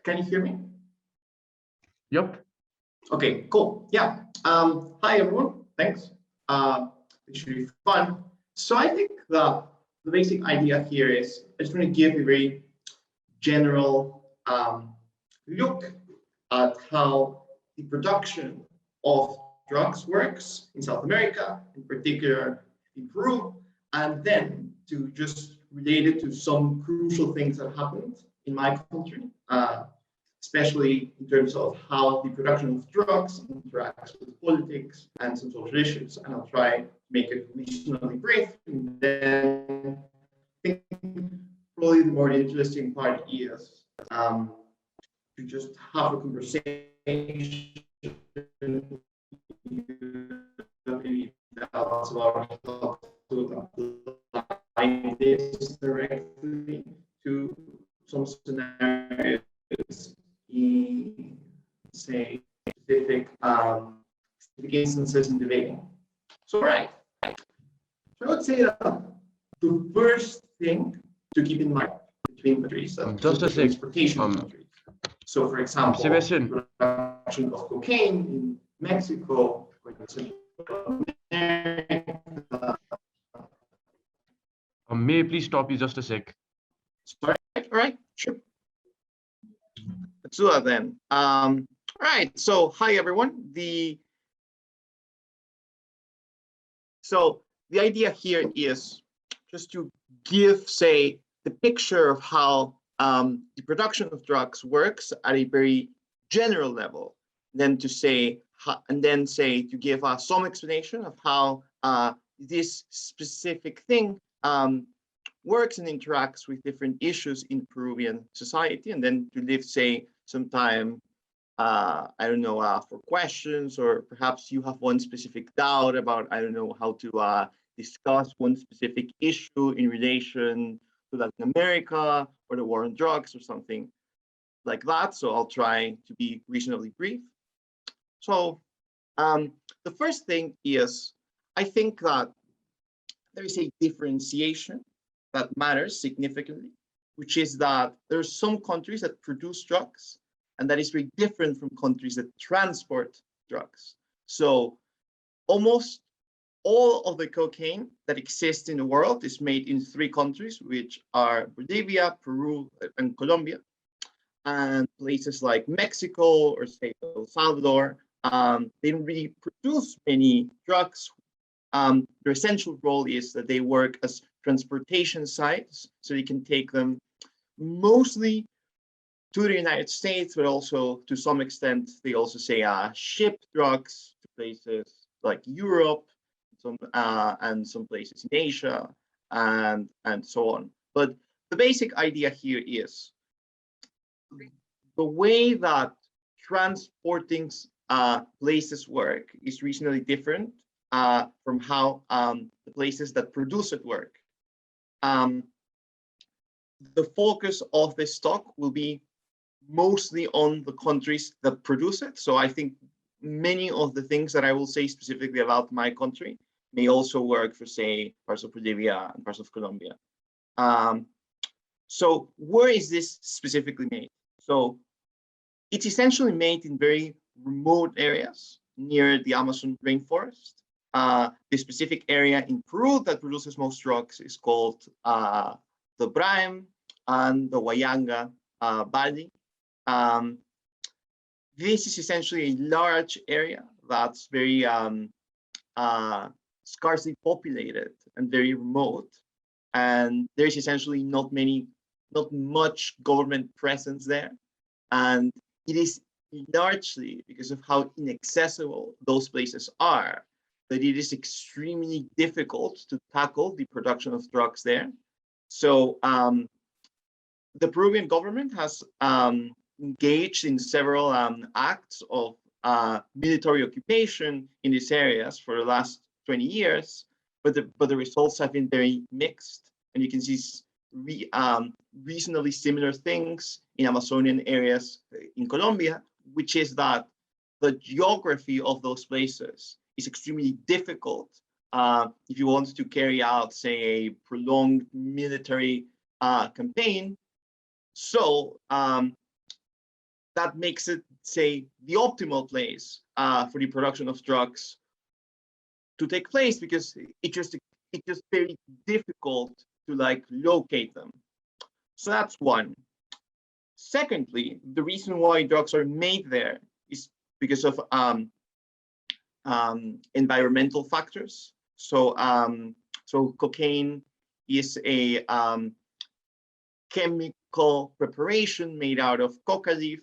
Can you hear me? Yep. Okay, cool. Yeah. Hi, everyone. Thanks. It should be fun. So I think the basic idea here is I just want to give a very general look at how the production of drugs works in South America, in particular in Peru, and then to just relate it to some crucial things that happened in my country, especially in terms of how the production of drugs interacts with politics and some social issues. And I'll try to make it reasonably brief. And then I think probably the more interesting part is to just have a conversation. Apply this directly to some scenarios in, say, specific instances in debating. So, right. So I would say that the first thing to keep in mind between countries, Just a sec. transportation countries. So, for example, Sebastian. production of cocaine in Mexico, May I please stop you just a sec? Sorry. All right, sure. Let's do that then. All right. So, hi everyone. So the idea here is just to give, say, the picture of how the production of drugs works at a very general level. Then to say, to give some explanation of how this specific thing works and interacts with different issues in Peruvian society, and then to leave, say, some time, I don't know, for questions, or perhaps you have one specific doubt about, I don't know, how to discuss one specific issue in relation to Latin America or the war on drugs or something like that. So I'll try to be reasonably brief. So the first thing is, I think that there is a differentiation that matters significantly, which is that there are some countries that produce drugs, and that is very different from countries that transport drugs. So almost all of the cocaine that exists in the world is made in 3 countries, which are Bolivia, Peru, and Colombia. And places like Mexico or say El Salvador, they don't really produce many drugs. Their essential role is that they work as transportation sites, so you can take them mostly to the United States, but also to some extent, they also say ship drugs to places like Europe, and some places in Asia, and so on. But the basic idea here is the way that transporting places work is reasonably different from how the places that produce it work. The focus of this talk will be mostly on the countries that produce it. So I think many of the things that I will say specifically about my country may also work for, say, parts of Bolivia and parts of Colombia. So where is this specifically made? So it's essentially made in very remote areas near the Amazon rainforest. The specific area in Peru that produces most drugs is called the Pan-Ams and the Huayanga Valley. This is essentially a large area that's very scarcely populated and very remote, and there's essentially not much government presence there, and it is largely because of how inaccessible those places are that it is extremely difficult to tackle the production of drugs there. So the Peruvian government has engaged in several acts of military occupation in these areas for the last 20 years, but the results have been very mixed. And you can see reasonably similar things in Amazonian areas in Colombia, which is that the geography of those places is extremely difficult if you want to carry out, say, a prolonged military campaign. So that makes it, say, the optimal place for the production of drugs to take place, because it's just very difficult to like locate them. So that's one. Secondly, the reason why drugs are made there is because of environmental factors. So cocaine is a chemical preparation made out of coca leaf.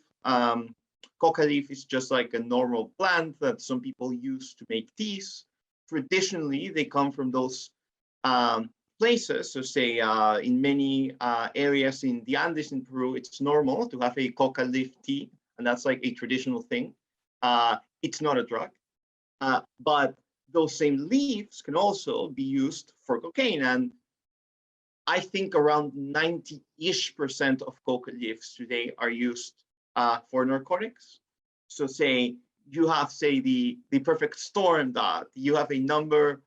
Coca leaf is just like a normal plant that some people use to make teas. Traditionally, they come from those places. So say in many areas in the Andes in Peru, it's normal to have a coca leaf tea, and that's like a traditional thing. It's not a drug, but those same leaves can also be used for cocaine. And I think around 90-ish% of coca leaves today are used for narcotics. So say you have, say, the perfect storm, that you have a number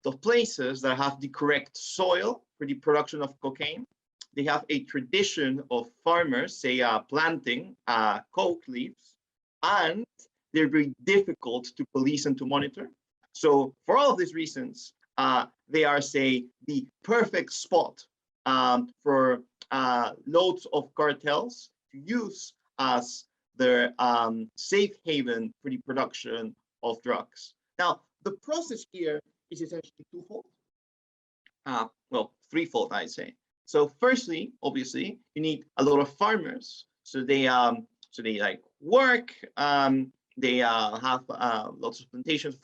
of places that have the correct soil for the production of cocaine. They have a tradition of farmers, say, planting coke leaves, and they're very difficult to police and to monitor. So for all of these reasons, they are, say, the perfect spot for loads of cartels to use as their safe haven for the production of drugs. Now, the process here is essentially twofold. Well, threefold, I'd say. So firstly, obviously, you need a lot of farmers. So they like work. They have lots of plantations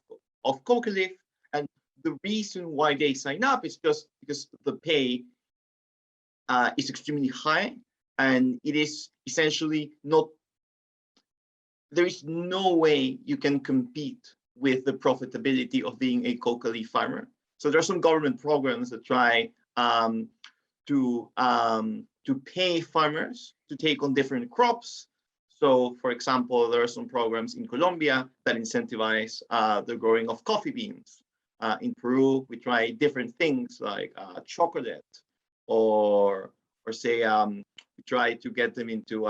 of coca leaf, and the reason why they sign up is just because the pay is extremely high, and it is essentially not. There is no way you can compete with the profitability of being a coca leaf farmer. So there are some government programs that try to pay farmers to take on different crops. So, for example, there are some programs in Colombia that incentivize the growing of coffee beans. In Peru, we try different things like chocolate, or say we try to get them into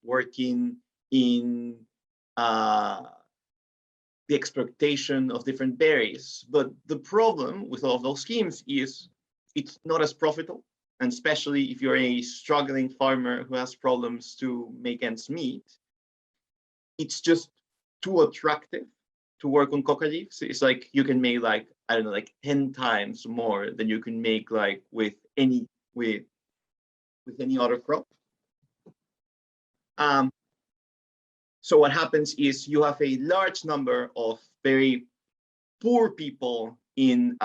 working in the exploitation of different berries. But the problem with all of those schemes is it's not as profitable. And especially if you're a struggling farmer who has problems to make ends meet, it's just too attractive to work on coca leaves. It's like you can make like, I don't know, like 10 times more than you can make like with any other crop. So what happens is you have a large number of very poor people in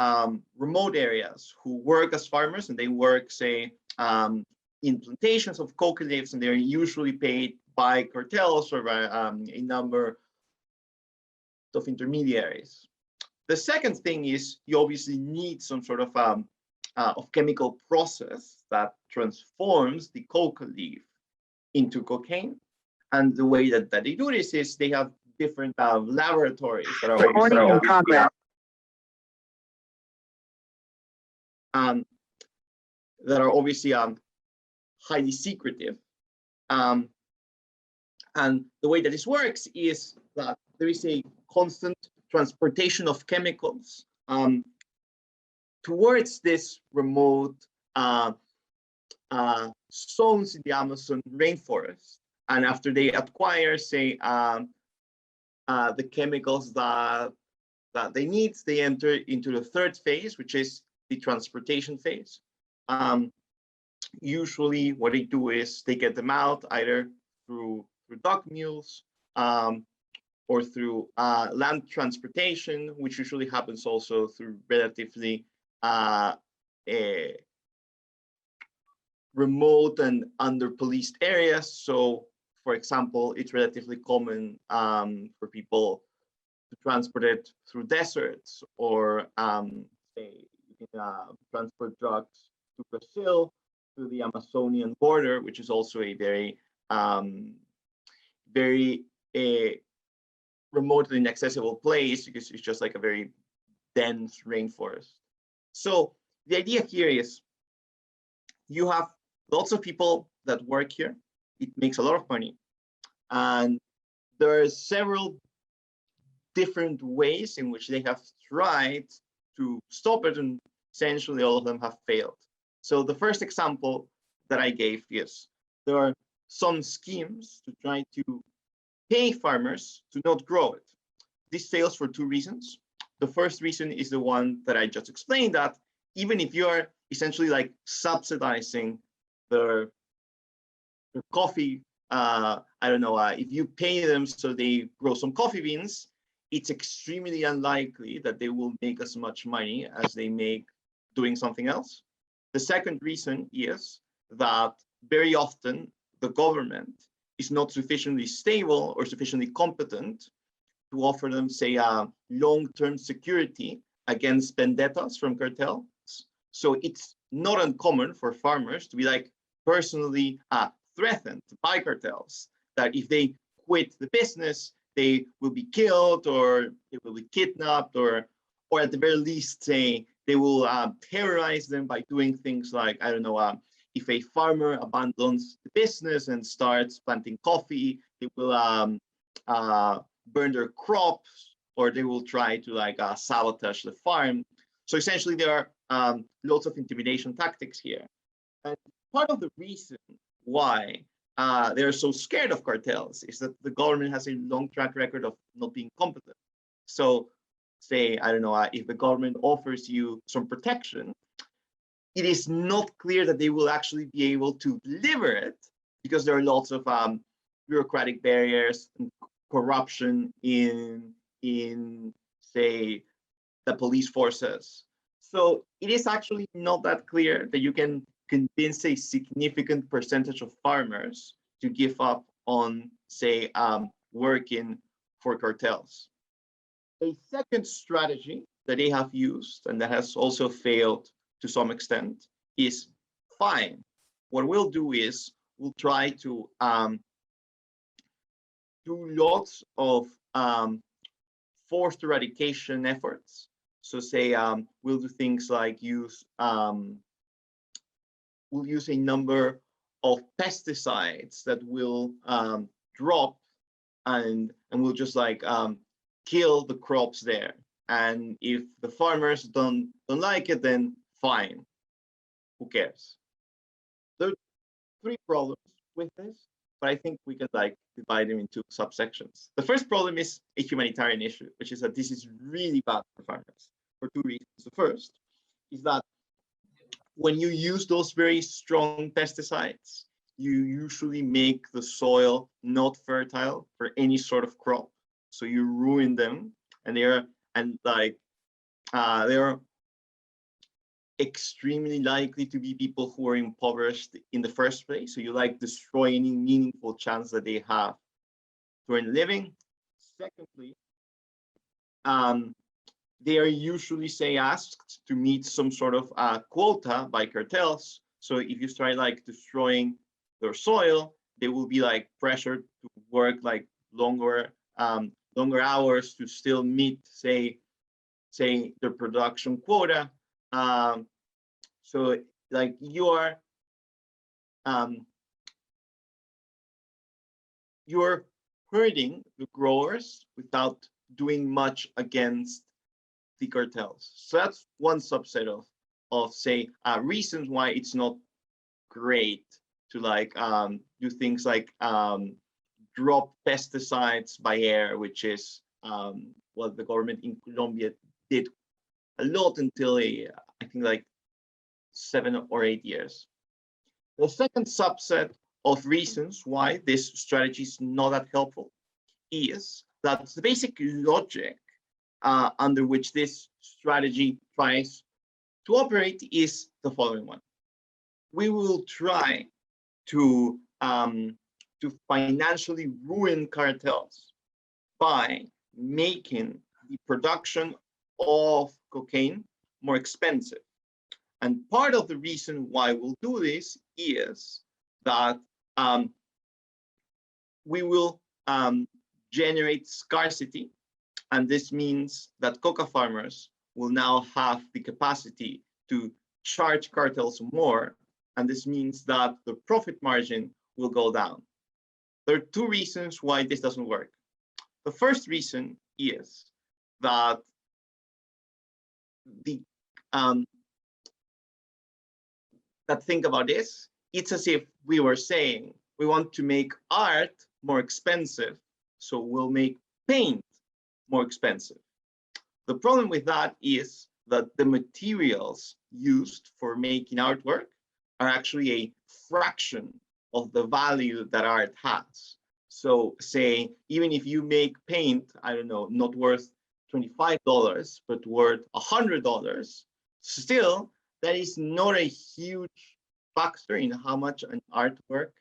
remote areas who work as farmers, and they work, say, in plantations of coca leaves, and they're usually paid by cartels or by a number of intermediaries. The second thing is you obviously need some sort of chemical process that transforms the coca leaf into cocaine. And the way that they do this is they have different laboratories that are Recording in progress. That are obviously highly secretive. And the way that this works is that there is a constant transportation of chemicals towards this remote zones in the Amazon rainforest. And after they acquire, say, the chemicals that they need, they enter into the third phase, which is the transportation phase. Usually what they do is they get them out either through dock mules or through land transportation, which usually happens also through relatively remote and under-policed areas. So, for example, it's relatively common for people to transport it through deserts, or say you can transport drugs to Brazil through the Amazonian border, which is also a very remotely inaccessible place because it's just like a very dense rainforest. So the idea here is you have lots of people that work here. it makes a lot of money. And there are several different ways in which they have tried to stop it, and essentially all of them have failed. So the first example that I gave is there are some schemes to try to pay farmers to not grow it. This fails for two reasons. The first reason is the one that I just explained, that even if you are essentially like subsidizing the coffee, I don't know, if you pay them so they grow some coffee beans, it's extremely unlikely that they will make as much money as they make doing something else. The second reason is that very often the government is not sufficiently stable or sufficiently competent to offer them, say, long-term security against vendettas from cartels. So it's not uncommon for farmers to be like personally threatened by cartels, that if they quit the business, they will be killed or they will be kidnapped, or at the very least, say, they will terrorize them by doing things like, I don't know, if a farmer abandons the business and starts planting coffee, they will burn their crops, or they will try to like sabotage the farm. So essentially there are lots of intimidation tactics here. And part of the reason why they're so scared of cartels is that the government has a long track record of not being competent. So say, I don't know, if the government offers you some protection, it is not clear that they will actually be able to deliver it, because there are lots of bureaucratic barriers and corruption in say, the police forces. So it is actually not that clear that you can convince a significant percentage of farmers to give up on, say, working for cartels. A second strategy that they have used, and that has also failed to some extent, is fine. What we'll do is we'll try to do lots of forced eradication efforts. So say we'll do things like we'll use a number of pesticides that will drop, and we'll just like kill the crops there. And if the farmers don't like it, then fine, who cares? There are three problems with this, but I think we can like divide them into subsections. The first problem is a humanitarian issue, which is that this is really bad for farmers for two reasons. The first is that when you use those very strong pesticides, you usually make the soil not fertile for any sort of crop. So you ruin them, and they're extremely likely to be people who are impoverished in the first place. So you like destroy any meaningful chance that they have to earn a living. Secondly, they are usually, say, asked to meet some sort of quota by cartels. So if you start like destroying their soil, they will be like pressured to work like longer hours to still meet, say their production quota. So like you're hurting the growers without doing much against the cartels. So that's one subset of say reasons why it's not great to like do things like drop pesticides by air, which is what the government in Colombia did a lot until I think like 7 or 8 years. The second subset of reasons why this strategy is not that helpful is that the basic logic under which this strategy tries to operate is the following one. We will try to financially ruin cartels by making the production of cocaine more expensive. And part of the reason why we'll do this is that we will generate scarcity. And this means that coca farmers will now have the capacity to charge cartels more. And this means that the profit margin will go down. there are two reasons why this doesn't work. The first reason is that think about this, it's as if we were saying we want to make art more expensive, so we'll make paint more expensive. The problem with that is that the materials used for making artwork are actually a fraction of the value that art has. So say, even if you make paint, I don't know, not worth $25, but worth $100, still, that is not a huge factor in how much an artwork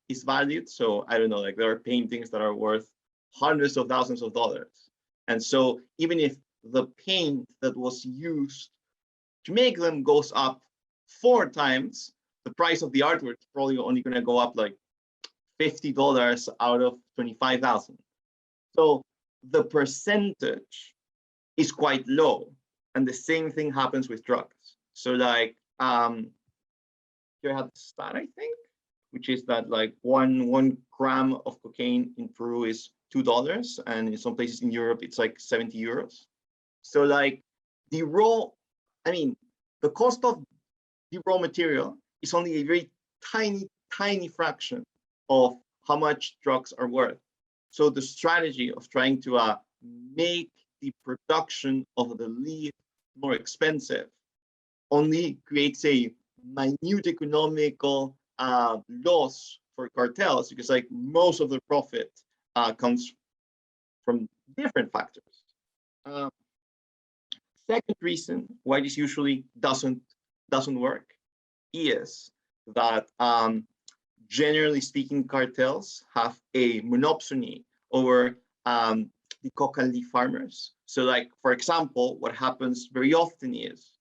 is valued. So I don't know, like there are paintings that are worth hundreds of thousands of dollars. And so even if the paint that was used to make them goes up 4 times, the price of the artwork is probably only going to go up like $50 out of 25,000. So the percentage is quite low. And the same thing happens with drugs. So like, here I have the stat, I think, which is that like one gram of cocaine in Peru is $2, and in some places in Europe, it's like 70 euros. So like the cost of the raw material is only a very tiny fraction of how much drugs are worth. So the strategy of trying to make the production of the leaf more expensive only creates a minute economical loss for cartels, because like most of the profit comes from different factors. Second reason why this usually doesn't work is that generally speaking, cartels have a monopsony over the coca leaf farmers. So like, for example, what happens very often is,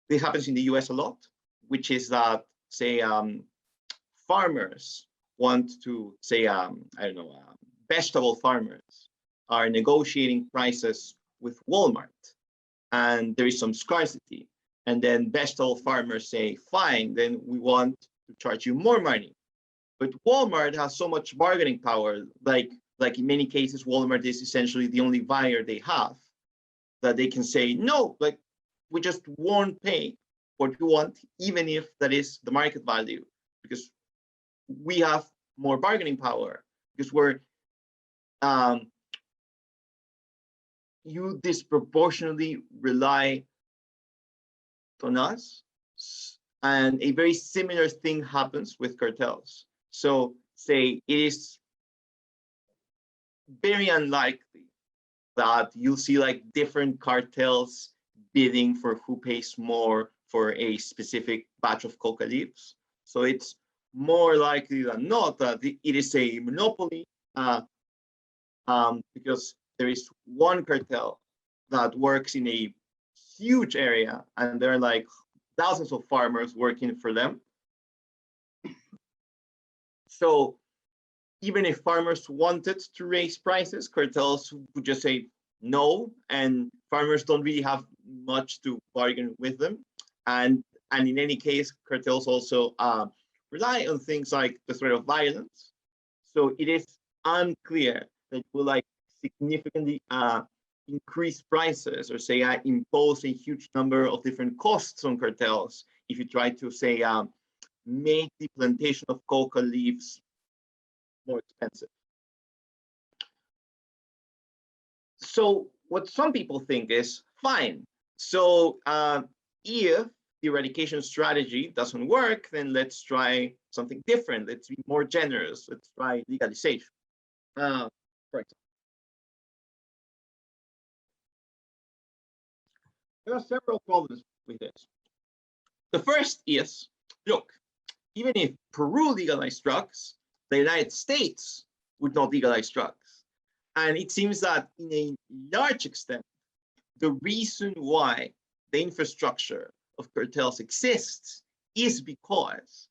this happens in the US a lot, which is that, say, farmers want to, say, I don't know, vegetable farmers are negotiating prices with Walmart, and there is some scarcity. And then vegetable farmers say, fine, then we want to charge you more money. But Walmart has so much bargaining power, like in many cases, Walmart is essentially the only buyer they have, that they can say, no, like, we just won't pay what you want, even if that is the market value, because we have more bargaining power, because you disproportionately rely on us. And a very similar thing happens with cartels. So say it is very unlikely that you'll see like different cartels bidding for who pays more for a specific batch of coca leaves. So it's more likely than not that it is a monopoly, because there is one cartel that works in a huge area, and there are like thousands of farmers working for them. So even if farmers wanted to raise prices, cartels would just say no, and farmers don't really have much to bargain with them. And in any case, cartels also rely on things like the threat of violence. So it is unclear that it will like significantly increase prices, or say impose a huge number of different costs on cartels if you try to say make the plantation of coca leaves more expensive. So what some people think is fine. So if the eradication strategy doesn't work, then let's try something different. Let's be more generous. Let's try legalization. For example, there are several problems with this. The first is, look, even if Peru legalized drugs, the United States would not legalize drugs. And it seems that in a large extent, the reason why the infrastructure of cartels exists is because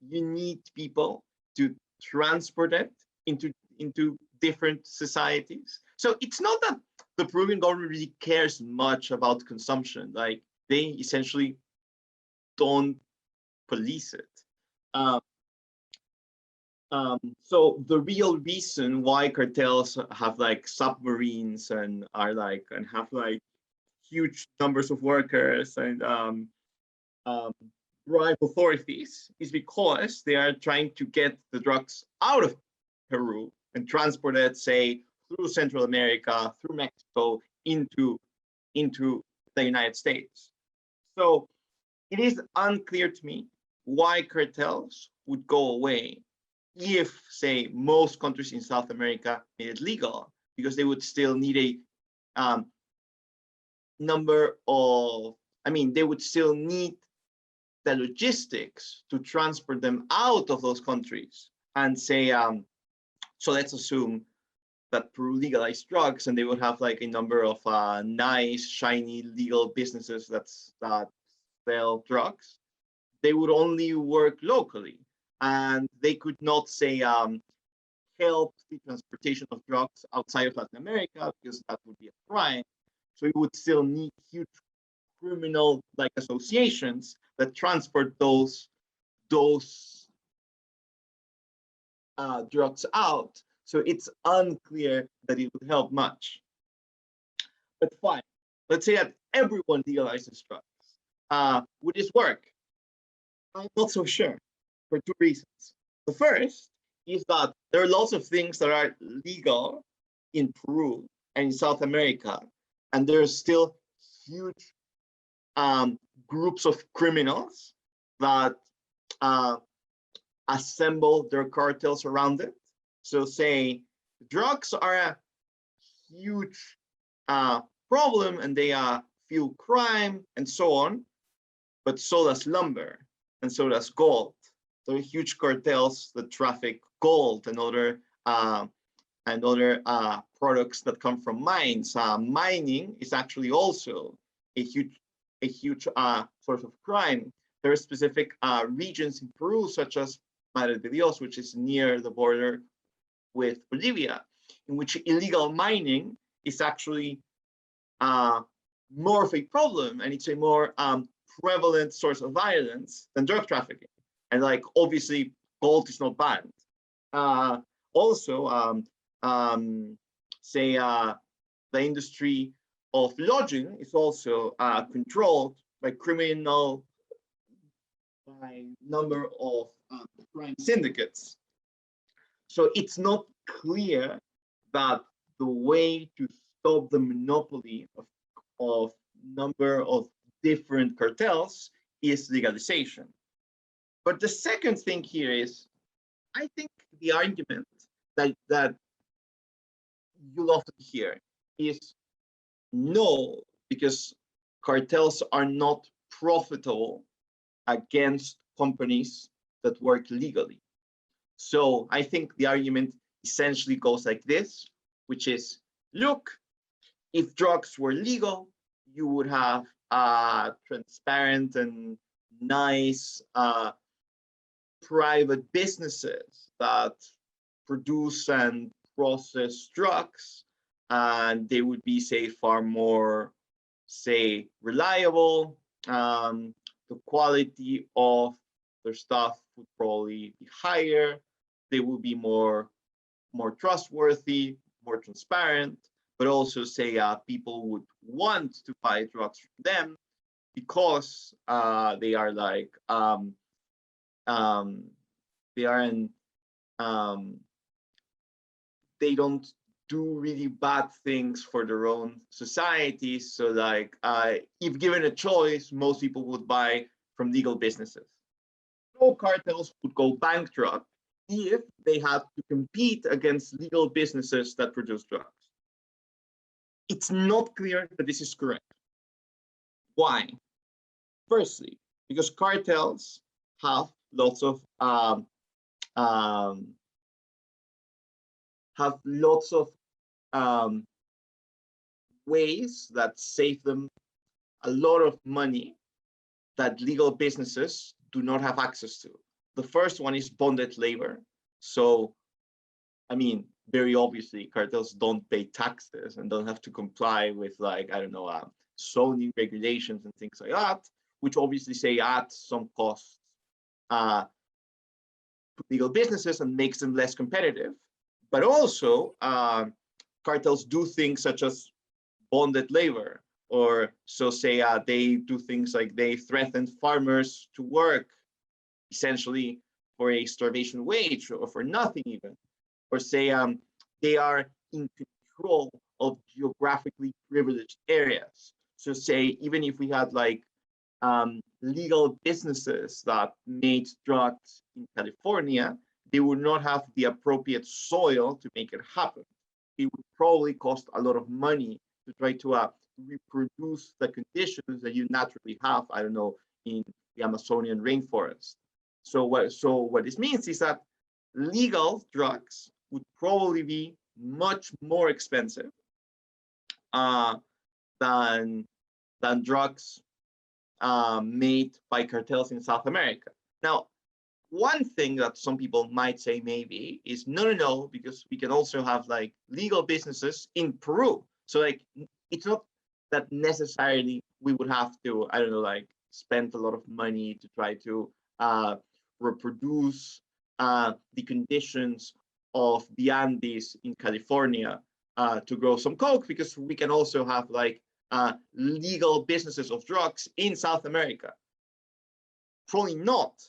you need people to transport it into different societies. So it's not that the Peruvian government really cares much about consumption. Like, they essentially don't police it. So the real reason why cartels have like submarines and are like and have like huge numbers of workers and bribe authorities is because they are trying to get the drugs out of Peru and transport it, say, through Central America, through Mexico, into the United States. So it is unclear to me why cartels would go away if, say, most countries in South America made it legal, because they would still need a number of, they would still need the logistics to transport them out of those countries and say, so let's assume that Peru legalized drugs and they would have like a number of nice, shiny legal businesses that sell drugs. They would only work locally and they could not say help the transportation of drugs outside of Latin America because that would be a crime. So you would still need huge criminal like associations that transport those drugs out. So it's unclear that it would help much. But fine, let's say that everyone legalizes drugs. Would this work? I'm not so sure for two reasons. The first is that there are lots of things that are legal in Peru and in South America, and there's still huge groups of criminals that assemble their cartels around it. So say drugs are a huge problem and they fuel crime and so on, but so does lumber and so does gold. There are huge cartels that traffic gold and other products that come from mines. Mining is actually also a huge source of crime. There are specific regions in Peru, such as Madre de Dios, which is near the border with Bolivia, in which illegal mining is actually more of a problem, and it's a more prevalent source of violence than drug trafficking. And like obviously, gold is not banned. Also, say the industry of lodging is also controlled by number of crime syndicates. So it's not clear that the way to stop the monopoly of number of different cartels is legalization. But the second thing here is, I think the argument that you'll often hear is no, because cartels are not profitable against companies that work legally. So I think the argument essentially goes like this, which is, look, if drugs were legal, you would have transparent and nice private businesses that produce and process drugs, and they would be, say, far more, say, reliable. The quality of their stuff would probably be higher. They would be more trustworthy, more transparent, but also say people would want to buy drugs from them because they are like they don't do really bad things for their own society. So like if given a choice, most people would buy from legal businesses. No cartels would go bankrupt if they had to compete against legal businesses that produce drugs. It's not clear that this is correct. Why? Firstly, because cartels have lots of ways that save them a lot of money that legal businesses do not have access to. The first one is bonded labor. So, I mean, very obviously, cartels don't pay taxes and don't have to comply with, like, I don't know, zoning regulations and things like that, which obviously say add some costs legal businesses and makes them less competitive. But also, cartels do things such as bonded labor, or so say they do things like they threaten farmers to work essentially for a starvation wage or for nothing even, or say they are in control of geographically privileged areas. So say even if we had like legal businesses that made drugs in California, they would not have the appropriate soil to make it happen. It would probably cost a lot of money to try to reproduce the conditions that you naturally have, I don't know, in the Amazonian rainforest. So what this means is that legal drugs would probably be much more expensive than drugs made by cartels in South America. Now, one thing that some people might say maybe is no, because we can also have like legal businesses in Peru. So like it's not that necessarily we would have to, I don't know, like spend a lot of money to try to reproduce the conditions of the Andes in California to grow some coke, because we can also have like legal businesses of drugs in South America. Probably not,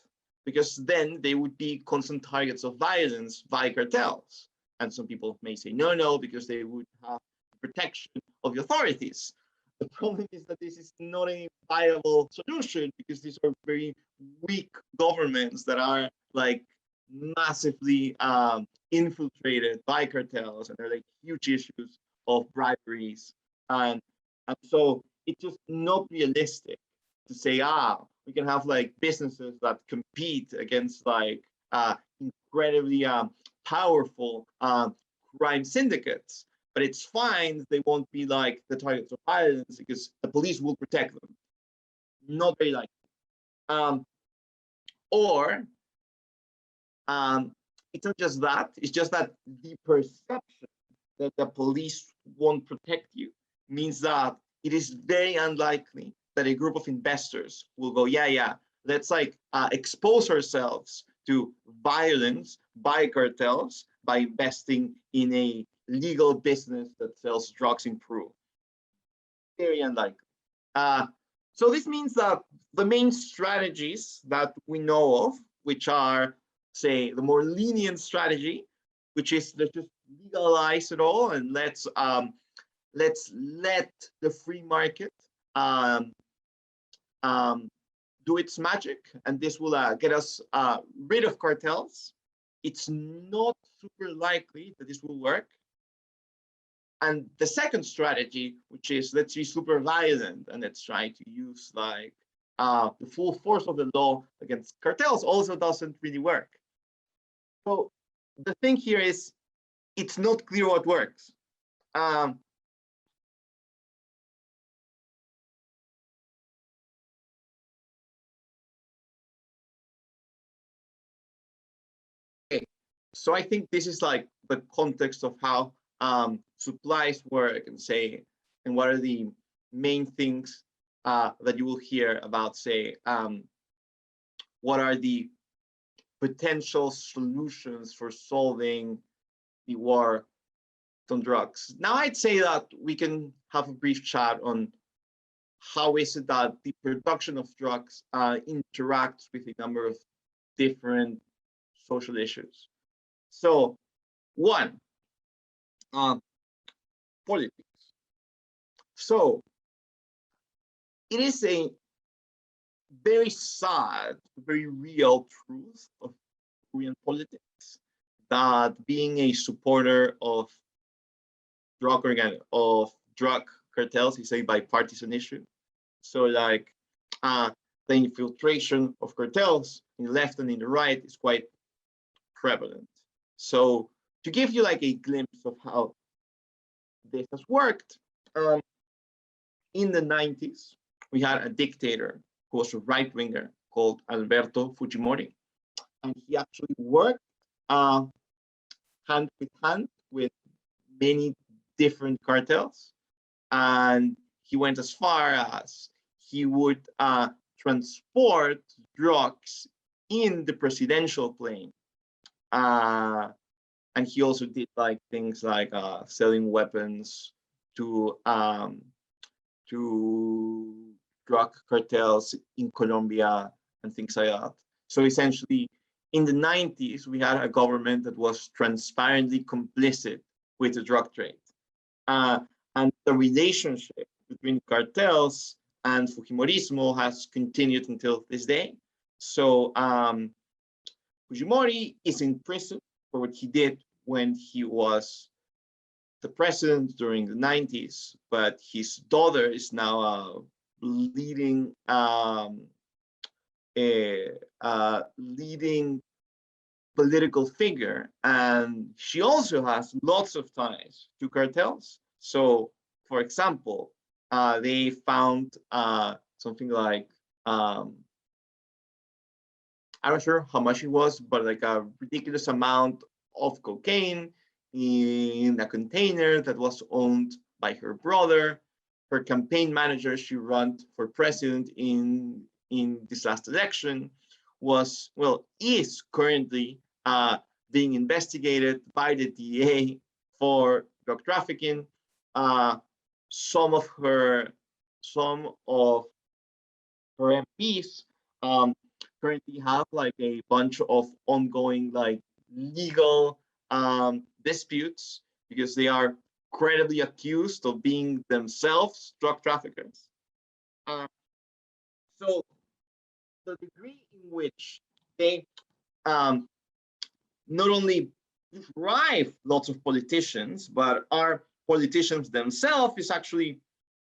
because then they would be constant targets of violence by cartels. And some people may say no, because they would have protection of the authorities. The problem is that this is not a viable solution, because these are very weak governments that are like massively infiltrated by cartels, and they're like huge issues of briberies. And so it's just not realistic to say, we can have like businesses that compete against like incredibly powerful crime syndicates, but it's fine. They won't be like the targets of violence because the police will protect them. Not very likely. Or it's not just that, it's just that the perception that the police won't protect you means that it is very unlikely that a group of investors will go, let's like expose ourselves to violence by cartels by investing in a legal business that sells drugs in Peru. Very unlikely. So this means that the main strategies that we know of, which are, say, the more lenient strategy, which is let's just legalize it all and let's let the free market do its magic, and this will get us rid of cartels. It's not super likely that this will work. And the second strategy, which is let's be super violent and let's try to use like the full force of the law against cartels, also doesn't really work. So the thing here is, it's not clear what works. So I think this is like the context of how supplies work, and say, and what are the main things that you will hear about, say, what are the potential solutions for solving the war on drugs. Now, I'd say that we can have a brief chat on how is it that the production of drugs interacts with a number of different social issues. So, one, politics. So, it is a very sad, very real truth of Korean politics that being a supporter of drug cartels is a bipartisan issue. So, like the infiltration of cartels in the left and in the right is quite prevalent. So to give you like a glimpse of how this has worked, in the 90s, we had a dictator who was a right-winger called Alberto Fujimori. And he actually worked hand with hand with many different cartels. And he went as far as he would transport drugs in the presidential plane And he also did like things like selling weapons to drug cartels in Colombia and things like that. So essentially, in the 90s, we had a government that was transparently complicit with the drug trade. And the relationship between cartels and Fujimorismo has continued until this day. So Fujimori is in prison for what he did when he was the president during the 90s, but his daughter is now a leading leading political figure, and she also has lots of ties to cartels. So, for example, they found something like I'm not sure how much it was, but like a ridiculous amount of cocaine in a container that was owned by her brother. Her campaign manager, she ran for president in this last election, was, well, is currently being investigated by the DEA for drug trafficking. Some of her MPs currently have like a bunch of ongoing like legal disputes because they are credibly accused of being themselves drug traffickers. So the degree in which they not only drive lots of politicians, but are politicians themselves is actually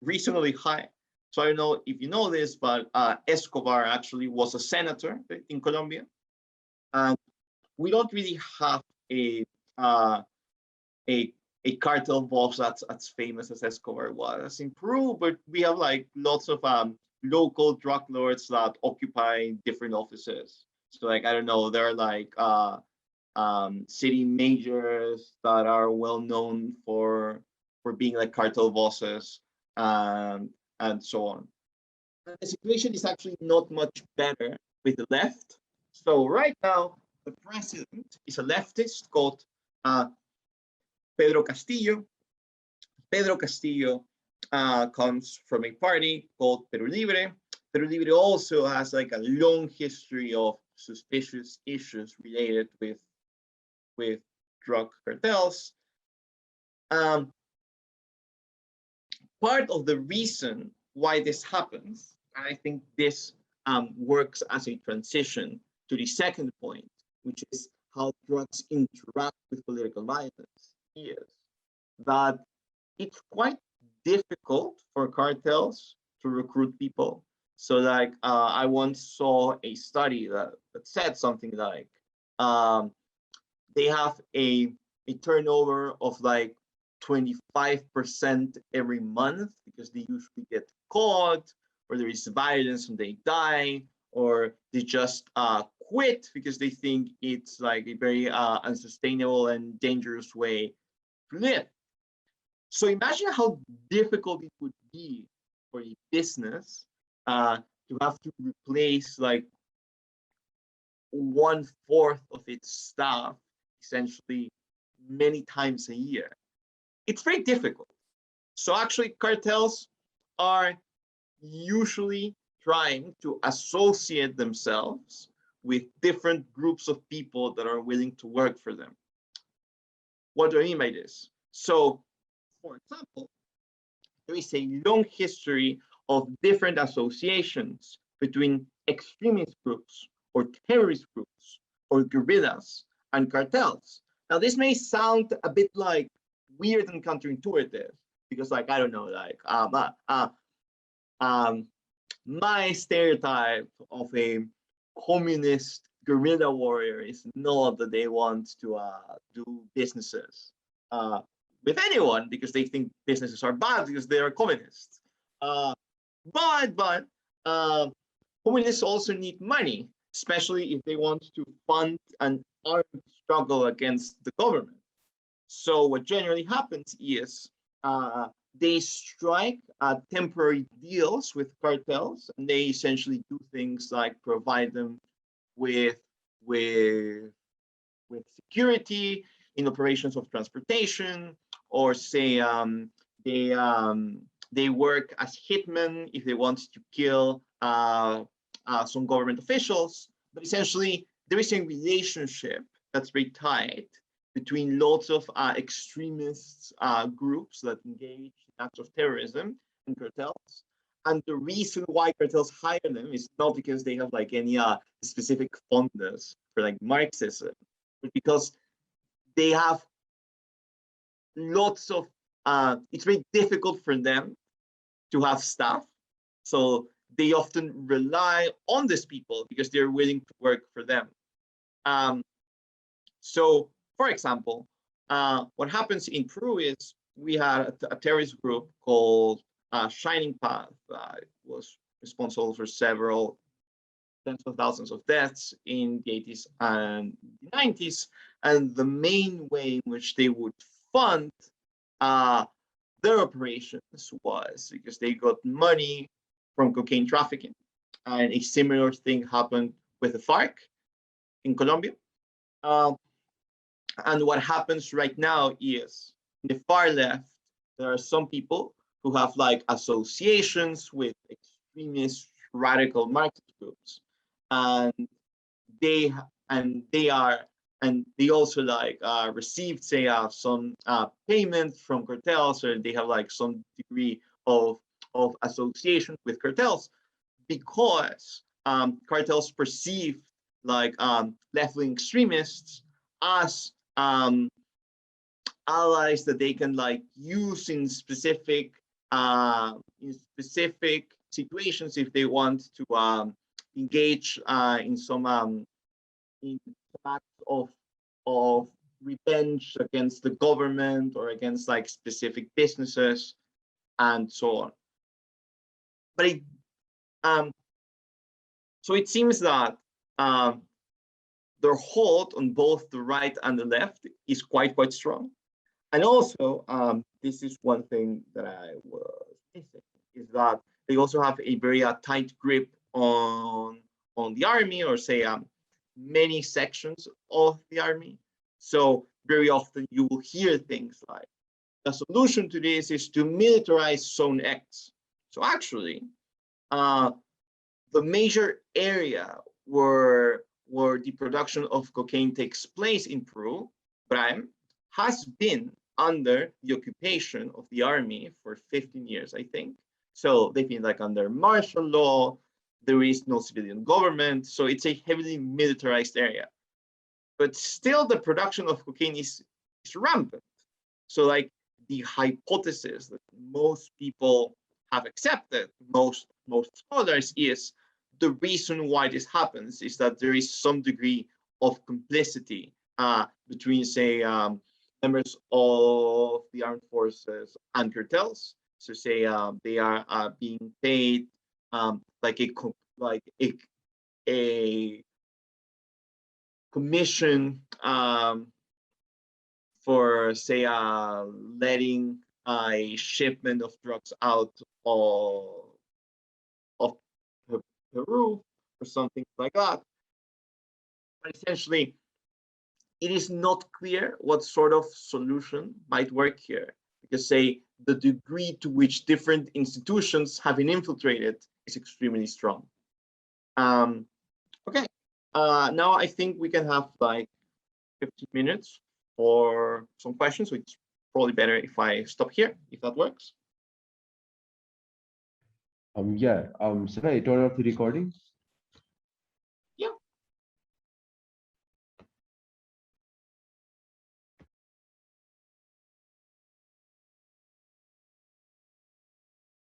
reasonably high. So I don't know if you know this, but Escobar actually was a senator in Colombia. And we don't really have a cartel boss that's as famous as Escobar was in Peru, but we have like lots of local drug lords that occupy different offices. So like, I don't know, there are like city majors that are well known for being like cartel bosses and so on. And the situation is actually not much better with the left. So right now, the president is a leftist called Pedro Castillo. Pedro Castillo comes from a party called Peru Libre. Peru Libre also has like a long history of suspicious issues related with drug cartels. Part of the reason why this happens, and I think this works as a transition to the second point, which is how drugs interact with political violence, is that it's quite difficult for cartels to recruit people. So like I once saw a study that said something like they have a turnover of like 25% every month because they usually get caught, or there is violence and they die, or they just quit because they think it's like a very unsustainable and dangerous way to live. So imagine how difficult it would be for a business to have to replace like 1/4 of its staff essentially many times a year. It's very difficult. So actually cartels are usually trying to associate themselves with different groups of people that are willing to work for them. What do I mean by this? So, for example, there is a long history of different associations between extremist groups or terrorist groups or guerrillas and cartels. Now, this may sound a bit like weird and counterintuitive because, like, I don't know, like my stereotype of a communist guerrilla warrior is not that they want to do businesses with anyone because they think businesses are bad because they are communists. But communists also need money, especially if they want to fund an armed struggle against the government. So what generally happens is they strike temporary deals with cartels, and they essentially do things like provide them with with security in operations of transportation, or say they work as hitmen if they want to kill some government officials. But essentially, there is a relationship that's very tight between lots of extremist groups that engage in acts of terrorism and cartels. And the reason why cartels hire them is not because they have like any specific fondness for like Marxism, but because they have lots of, it's very difficult for them to have staff. So they often rely on these people because they're willing to work for them. So, for example, what happens in Peru is we had a terrorist group called Shining Path. It was responsible for several tens of thousands of deaths in the 80s and the 90s. And the main way in which they would fund their operations was because they got money from cocaine trafficking. And a similar thing happened with the FARC in Colombia. And what happens right now is in the far left, there are some people who have like associations with extremist radical Marxist groups. And they also like received, say, some payment from cartels, or they have like some degree of association with cartels, because cartels perceive like left-wing extremists as allies that they can like use in specific situations if they want to engage in some acts of revenge against the government or against like specific businesses and so on. But so it seems that their hold on both the right and the left is quite strong. And also, this is one thing that I was missing, is that they also have a very tight grip on the army, or say many sections of the army. So very often you will hear things like, the solution to this is to militarize Zone X. So actually, the major area where the production of cocaine takes place in Peru, Prime, has been under the occupation of the army for 15 years, I think. So they've been like under martial law, there is no civilian government, so it's a heavily militarized area. But still the production of cocaine is rampant. So like the hypothesis that most people have accepted, most scholars, is the reason why this happens is that there is some degree of complicity between, say, members of the armed forces and cartels. So say they are being paid like a commission for, say, letting a shipment of drugs out of Peru or something like that. But essentially, it is not clear what sort of solution might work here, because, say, the degree to which different institutions have been infiltrated is extremely strong. Okay, now I think we can have like 15 minutes for some questions, which is probably better if I stop here, if that works. Yeah, should I turn off the recording?